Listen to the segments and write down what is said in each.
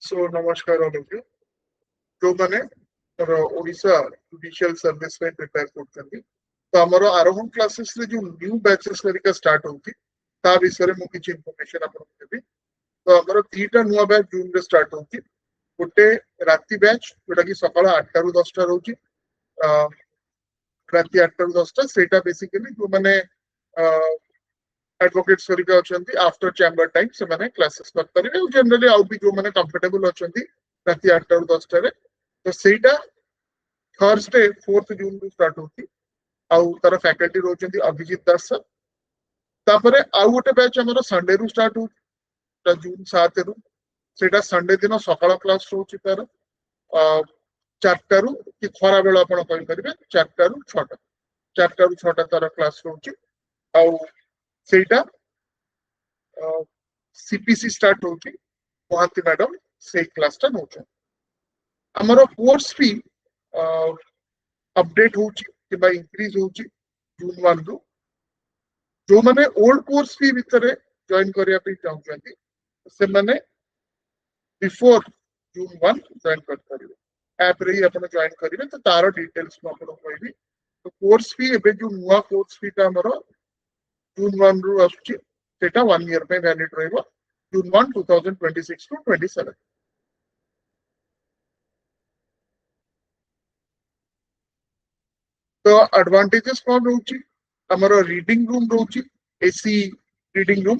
सो नमस्कार all of you जो माने ओडिशा जुडिशियल सर्विस में प्रिपेयर करछंती तो हमरो आरोहण क्लासेस रे जो न्यू बैचेस लरिका स्टार्ट होती ता विषय रे मु किछ इंफॉर्मेशन आपन देबी। तो हमरो तीटा नुवा बैच जून रे स्टार्ट होती गोटे राती बैच जोटा कि सकाळ 8 टा रु 10 टा रहउची राती 8 टा रु 10 टा सेटा बेसिकली जो माने एडवोकेट्स लरिका अछंती आफ्टर चैम्बर टाइम से माने क्लासेस कर परिबे जनरली आउ भी जो माने कंफर्टेबल अछंती राती 8 टा रु 10 टा रे तो सेटा थर्सडे 4th जून रु स्टार्ट होती आउ तार फैकल्टी रोचंती अभिजीत दास सर तापरे आउ गोटे बैच हमरो संडे रु स्टार्ट होता जून 7 रु सेटा संडे दिन सकाळ क्लास होची तार 4 रु कि खरा बेला आपण कहि परिबे 4 रु 6 टा 4 रु 6 टा तार क्लास होची आउ सेटा सीपीसी स्टार्ट होची महांती मैडम से क्लास टा नोचो हमरो कोर्स फी अपडेट होची कि इंक्रीज होची जून 1 रु जो माने ओल्ड कोर्स फी भितरे जॉइन करिया पे चाहउछंती से माने बिफोर जून 1 जॉइन कर परिबे ऐप रे ही अपन जॉइन करिवे तो तारो डिटेल्स म अपन कहबी। तो कोर्स फी एबे जो नुवा कोर्स फी का हमरो जून 1 रु आछी सेटा 1 ईयर पे वैलिड रहइबो जून 1 2026 टू 27। तो एडवांटेजेस कोन रहउची हमरो रीडिंग रूम रहउची एसी रीडिंग रूम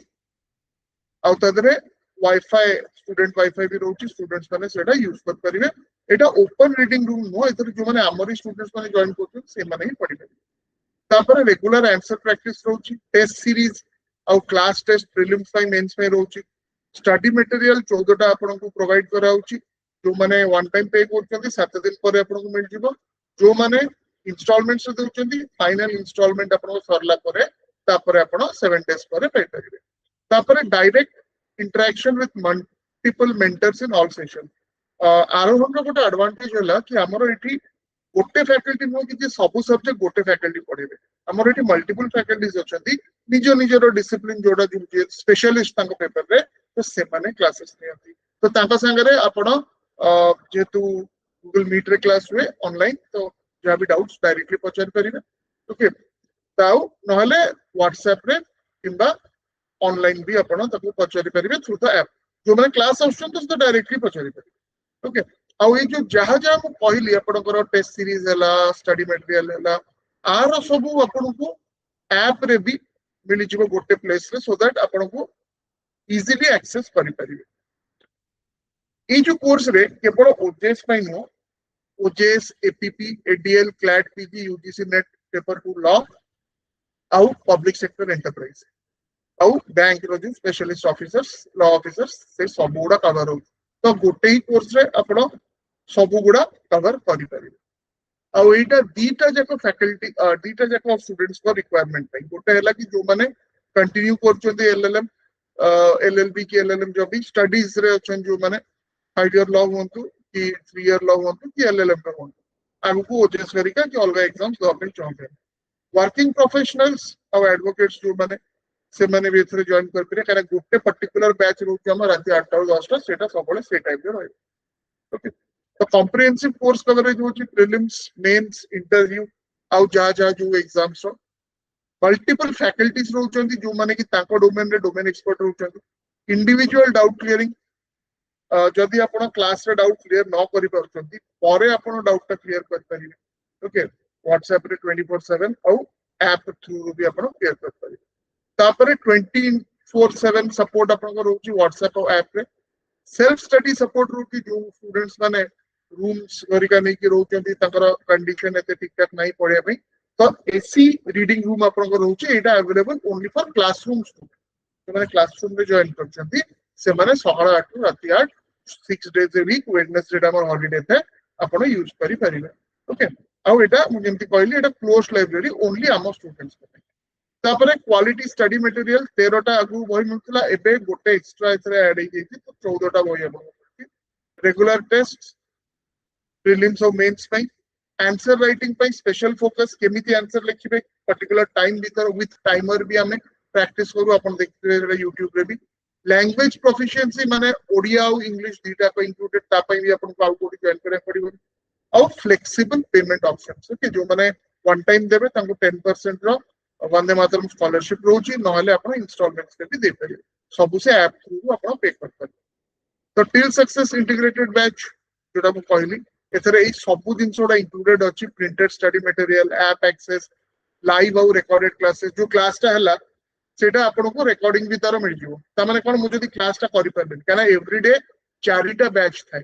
आउ तदरे वाईफाई स्टूडेंट वाईफाई भी रहउची स्टूडेंट्स माने सेटा यूज कर परिवे। एटा ओपन रीडिंग रूम नो एतर जो माने हमरी स्टूडेंट्स माने जॉइन करथुन से माने ही पढिबे। तापर रेगुलर आंसर प्रैक्टिस रहउची टेस्ट सीरीज आउ क्लास टेस्ट प्रीलिम्स फाइ मेंस में रहउची स्टडी मटेरियल 14 टा आपन को प्रोवाइड कराउची जो माने वन टाइम पे करछंती 7 दिन पर आपन को मिल जिवो जो माने इंस्टॉलमेंट्स देउछंती फाइनल इंस्टॉलमेंट आपन सरला परे तापर आपन 7 डेज पर पे करिवे। तापर direct interaction with multiple mentors in all session आरोहण रो गोटे एडवांटेज होला कि हमरो एठी गोटे फैकल्टी नो कि सब सब्जेक्ट गोटे फैकल्टी पढेबे हमरो एठी मल्टीपल फैकल्टीज अछंती निजो निजरो डिसिप्लिन जोडा जो स्पेशलिस्ट तांको पेपर रे तो से माने क्लासेस नियंती तो तांका संगरे आपण जेतु गूगल मीट रे क्लास हुए ऑनलाइन तो जहाँ भी डाउट्स डायरेक्टली पचार करिवे ओके ताऊ नहले व्हाट्सएप रे किंबा ऑनलाइन भी आपण ताको पचारि परिवे थ्रू द ऐप जो माने क्लास आउसन तो डायरेक्टली पचारि परिवे ओके आउ ये जो जहाँ जहाँ मु कहली आपनकर टेस्ट सीरीज हला स्टडी मटेरियल हला आर सब आपन को ऐप रे भी मिली जिवो गोटे प्लेस रे सो दैट आपन को इजीली एक्सेस करि परिवे। ए जो कोर्स रे केवल ओजेएस पई नो OJS APP ADL CLAT PG UGC NET paper 2 law आउ पब्लिक सेक्टर एंटरप्राइज आउ बैंक रो जो स्पेशलिस्ट ऑफिसर्स लॉ ऑफिसर्स से सब गुडा कवर हो तो गोटे ही कोर्स रे आपण सब गुडा कवर करि परिबे। आउ एटा दीटा जको फैकल्टी दीटा जको स्टूडेंट्स को रिक्वायरमेंट पई गोटे हला कि जो माने कंटिन्यू करचोंते एलएलएम एलएलबी की एलएलएम जो भी स्टडीज रे अछन जो माने 5 ईयर लॉ होंतु कि 3 ईयर लॉ होंतु कि एलएलएम रे होंतु आगु ओजेएस करिका कि अलगा एग्जाम्स दो पे चाहते वर्किंग प्रोफेशनल्स और एडवोकेट्स जो माने से माने भी एथरे जॉइन कर पिरे कारण गोटे पर्टिकुलर बैच रहउची हम राती 8 टा 10 टा सेटा सबले से टाइम रे रहइ ओके। तो कॉम्प्रिहेंसिव कोर्स कवरेज होची प्रीलिम्स मेंस इंटरव्यू आउ जा जा जो एग्जाम्स रो मल्टीपल फैकल्टीज रहउचंती जो माने कि ताको डोमेन रे डोमेन एक्सपर्ट रहउचंती इंडिविजुअल डाउट क्लियरिंग जदि आपण क्लास रे डाउट क्लियर न करि परछंती परे आपण डाउट टा क्लियर कर परिबे ओके व्हाट्सएप रे 24/7 आउ ऐप थ्रू भी आपण क्लियर कर परिबे। तापरे 24/7 सपोर्ट आपण को रहउची व्हाट्सएप और ऐप रे सेल्फ स्टडी सपोर्ट रहउची जो स्टूडेंट्स माने रूम्स गरिका नै कि रहउचंती ताकर कंडीशन एते ठीक ठाक नै पढिया पई तो एसी रीडिंग रूम आपण को रहउची एटा available only for classroom student माने क्लासरूम रे जॉइन करछंती से माने सकाळ 8 रु राती 8 6 डेज ए वीक वेडनेसडे टा हमर हॉलिडे थे आपण यूज करि परिबे ओके। आउ एटा मु जेंति कहली एटा क्लोज लाइब्रेरी ओनली आम स्टूडेंट्स को तापरे क्वालिटी स्टडी मटेरियल 13 टा आगु बही मिलतला एबे गोटे एक्स्ट्रा एथरे ऐड हे जेति तो 14 टा बही हम रेगुलर टेस्ट प्रीलिम्स और मेंस पई आंसर राइटिंग पई स्पेशल फोकस केमिति आंसर लिखिबे पर्टिकुलर टाइम भीतर विथ टाइमर भी हमें प्रैक्टिस करू अपन देखते यूट्यूब रे भी लैंग्वेज प्रोफिशिएंसी माने ओडिया और इंग्लिश दीटा को इंक्लूडेड ता पई भी आपन को आउट कोड जॉइन करे पड़िबो और फ्लेक्सिबल पेमेंट ऑप्शंस ओके जो माने वन टाइम देबे तांको 10% रो वंदे मातरम स्कॉलरशिप रोची नहले आपन इंस्टॉलमेंट्स पे भी दे परिबे सब से ऐप थ्रू आपन पे कर परिबे तो टिल सक्सेस इंटीग्रेटेड बैच जोटा मु कहली एथरे ए सब जिनसोडा इंक्लूडेड अछि printed study material app access live और रिकॉर्डेड क्लासेस जो क्लास टा हला सेटा आपन को रिकॉर्डिंग भी तार मिल जिवो ता माने कोन मु जदी क्लास टा करि परबे काना एवरीडे चारिटा बैच थाए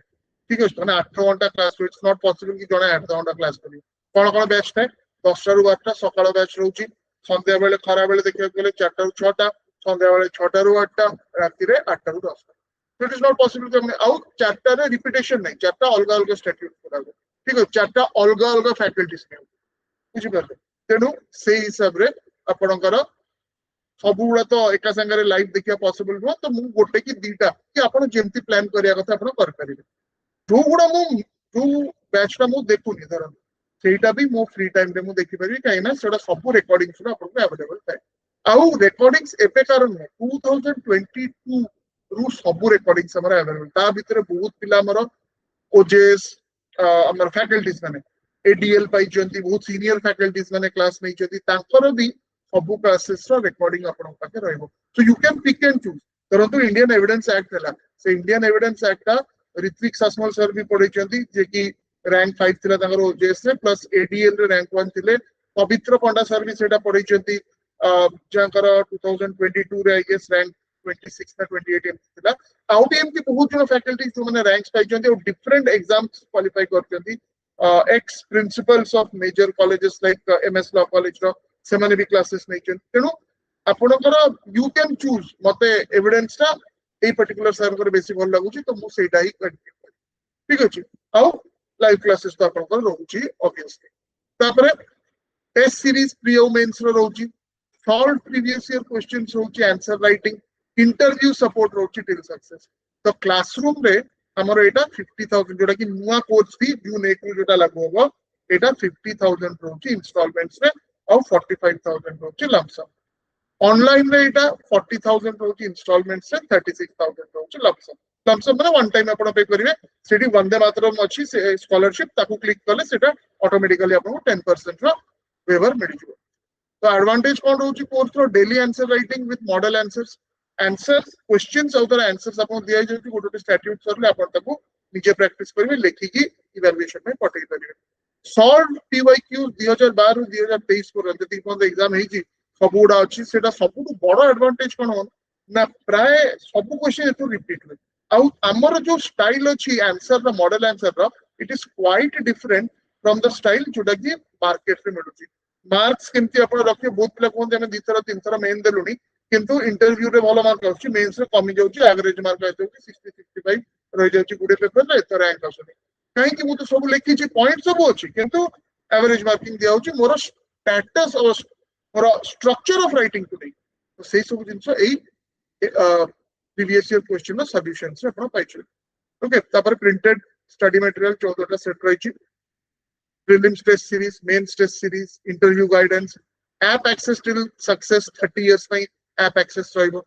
ठीक अछि माने 8 घंटा क्लास इट्स नॉट पॉसिबल कि जने 8 घंटा क्लास करी कोन कोन बैच थाए 10 टा रु 12 टा सकाळ बैच रहउची संध्या बेले खरा बेले देखियो गेले 4 टा रु 6 टा संध्या बेले 6 टा रु 8 टा राति रे 8 टा रु 10 टा इट इज नॉट पॉसिबल कि आउ 4 टा रे रिपीटेशन नहीं 4 टा अलग अलग स्टैट्यूट करा ठीक अछि 4 टा अलग अलग फैकल्टीज ने बुझि परले तेनु से हिसाब रे आपनकर सब गुड़ा तो एका संगे लाइव देखिया पॉसिबल नो तो मु गोटे कि दीटा कि आपण जेमती प्लान करिया कथा आपण कर परिबे जो गुड़ा मु जो बैचटा मु देखुनी धरन सेटा भी मो फ्री टाइम रे मु देखि परिबे काई ना सेटा सब रिकॉर्डिंग सुना आपण को अवेलेबल थाए आउ रिकॉर्डिंग्स एपे कारण 2022 रु सब रिकॉर्डिंग्स हमरा अवेलेबल ता भीतर बहुत पिला हमर ओजेएस हमर फैकल्टीज माने एडीएल पाई जंती बहुत सीनियर फैकल्टीज माने क्लास नै जंती तांकर भी सब क्लासेस रो रिकॉर्डिंग आपण पाके रहइबो so you can pick and choose परंतु इंडियन एविडेंस एक्ट हला से इंडियन एविडेंस एक्ट का ऋत्विक सासमल सर भी पढै जंती जे कि रैंक 5 थिला तांगर ओजेएस रे प्लस एडीएल रे रैंक 1 थिले पवित्र पंडा सर भी सेटा पढै जंती जाकर 2022 रे आई गेस रैंक 26 ना 28 थिला आउट एम की बहुत जन फैकल्टी जो माने रैंक्स पाइ जंती और डिफरेंट एग्जाम्स क्वालिफाई कर जंती ex principals of major colleges like MS law college रो से माने भी क्लासेस नै जन तेनु आपनकर यू कैन चूज मते एविडेंस ता ए पर्टिकुलर सर को बेसी भल लागु छी तो मु सेटा ही कंटिन्यू करी ठीक अछि आउ लाइव क्लासेस तो आपनकर रहू छी ऑब्वियसली तापरे टेस्ट सीरीज प्री और मेंस रो रहू छी सॉल्व प्रीवियस ईयर क्वेश्चंस रहू छी आंसर राइटिंग इंटरव्यू सपोर्ट रहू छी टिल सक्सेस तो क्लासरूम रे हमर एटा 50000 जोटा कि नुवा कोर्स भी जून 1 नु जोटा लागू होबो एटा 50000 रहू छी इंस्टॉलमेंट्स रे और 45000 रहू छी लमसम ऑनलाइन रे एटा 40000 रहू छी इंस्टॉलमेंट से 36000 रहू छी लमसम माने वन टाइम आपण पे करिवे सेठी वंदे मातरम अछि से स्कॉलरशिप ताकू क्लिक करले सेटा ऑटोमेटिकली आपण को 10% रो वेवर मिल जिवो तो एडवांटेज कोन रहू छी कोर्स रो daily answer writing with model answers questions और तर आंसर्स आपण दिया जे कि गोटे स्टैट्यूट करले आपण ताकू निजे प्रैक्टिस करिवे लेखिकी इवैल्यूएशन में पठेई परिवे सॉल्व पीवाईक्यू 2012 रु 2023 पर्यंत ती कोन एग्जाम हेई छी सबुडा अछि सेटा सबुटु बड़ एडवांटेज कोन ना प्राय सब क्वेश्चन एतु रिपीट होय आउ हमर जो स्टाइल अछि answer the model answer the it is quite different from the style जोटा कि मार्केट रे मिलुची मार्क्स केमती आपण रखे बहुत पिला कोन जे 2 थरा 3 थरा मेन देलुनी किंतु इंटरव्यू रे भलो मार्क आछि मेंस रे कमी जाउची एवरेज मार्क आइ जाउची 60 65 रहि जाउची गुडे पेपर रे त रैंक आसुनी काहे कि मु तो सब लेखि छी पॉइंट सब अछि किंतु एवरेज मार्किंग दिया होची मोर स्टेटस और more structure of writing today तो सेही सब जिंस एई प्रीवियस ईयर क्वेश्चन सॉल्यूशंस रे आपण पाइछु ओके तापर प्रिंटेड स्टडी मटेरियल 14 टा सेट रहिची prelims test series mains test series interview guidance app access till success 30 years में ऐप एक्सेस रहिबो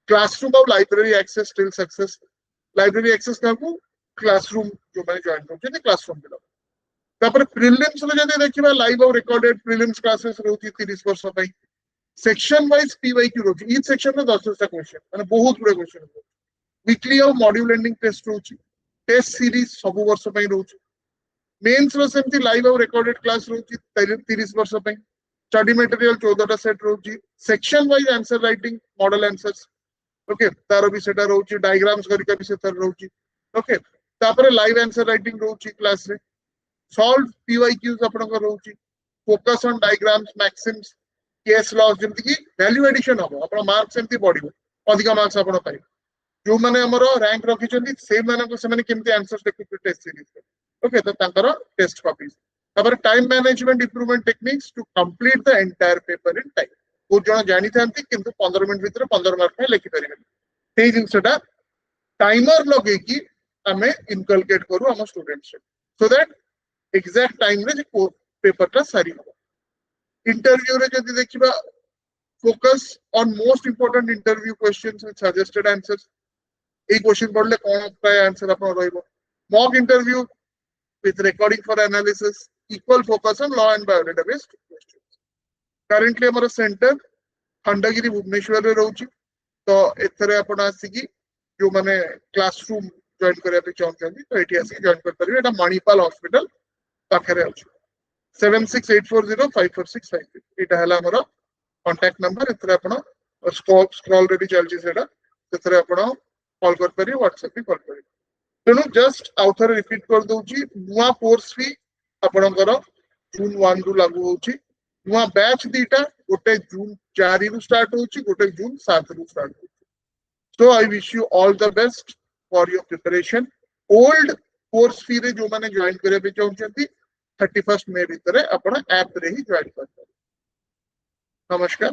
क्लासरूम और library access till success library access काकू क्लासरूम जो मैंने जॉइन करछे क्लासरूम बिलो तापर प्रीलिम्स रे जदि देखिबा लाइव और रिकॉर्डेड प्रीलिम्स क्लासेस रहउची 30 वर्ष पई सेक्शन वाइज पीवाईक्यू रहउची ईच सेक्शन में 10 टा क्वेश्चन माने बहुत बड़े क्वेश्चन वीकली और मॉड्यूल एंडिंग टेस्ट रहउची टेस्ट सीरीज सब वर्ष पई रहउची मेंस रो सेमती लाइव और रिकॉर्डेड क्लास रहउची 30 वर्ष पई स्टडी मटेरियल 14 टा सेट रहउची section wise answer writing model answers okay तारो भी सेटा रहउची डायग्राम्स करिका भी सेटा रहउची ओके तापर लाइव आंसर राइटिंग रहउची क्लास रे सॉल्व पीवाईक्यूज आपण को रहउची focus on diagrams maxims case laws जेमति की वैल्यू एडिशन हो आपण मार्क्स सेमति बढ़िबो अधिक मार्क्स आपण पाइ जो माने हमरो रैंक रखि चंदी से माने को से माने केमति आंसर्स देखि टेस्ट सीरीज ओके तो तांकर टेस्ट कॉपीज तापर time management improvement techniques to complete the entire paper in time बहुत जण जानि थांती किंतु 15 मिनिट भीतर 15 मार्क में लिखि परिबे सेही जिंसटा टाइमर लगे की हमें इनकलकेट करू हम students so that exact time रे जे पेपर टा सारी हो इंटरव्यू रे जदि देखिबा focus on most important interview questions with suggested answers. এই क्वेश्चन पढ़ले कौन प्राय आंसर अपन रहइबो. Mock interview with recording for analysis. Equal focus on law and biodata based questions. Currently हमारा सेंटर खंडगिरी भुवनेश्वर रे रहउची. तो एथरे अपन आसीकी जो माने क्लासरूम जॉइन करिया पे चाहउछन तो एठी आसी जॉइन कर परिबे. एटा मणिपाल हॉस्पिटल पाखरे अछि. 7684054656 एटा हला हमर कांटेक्ट नंबर. एथरे अपन स्क्रॉल रेडी चलची सेटा. एथरे अपन कॉल कर परिबे, व्हाट्सएप पे कॉल परिबे. तेणु जस्ट आउथरे रिपीट कर दउची. नुआ कोर्स फी आपनकर जून 1 रु लागू होची. नुआ बैच दीटा गोटे जून 4 रु स्टार्ट होची, गोटे जून 7 रु स्टार्ट होची. So I wish you all the best for your preparation. Old course fee रे जो माने ज्वाइन करे पे चाहउछंती 31st मे भीतर आपण ऐप रे ही ज्वाइन कर. नमस्कार.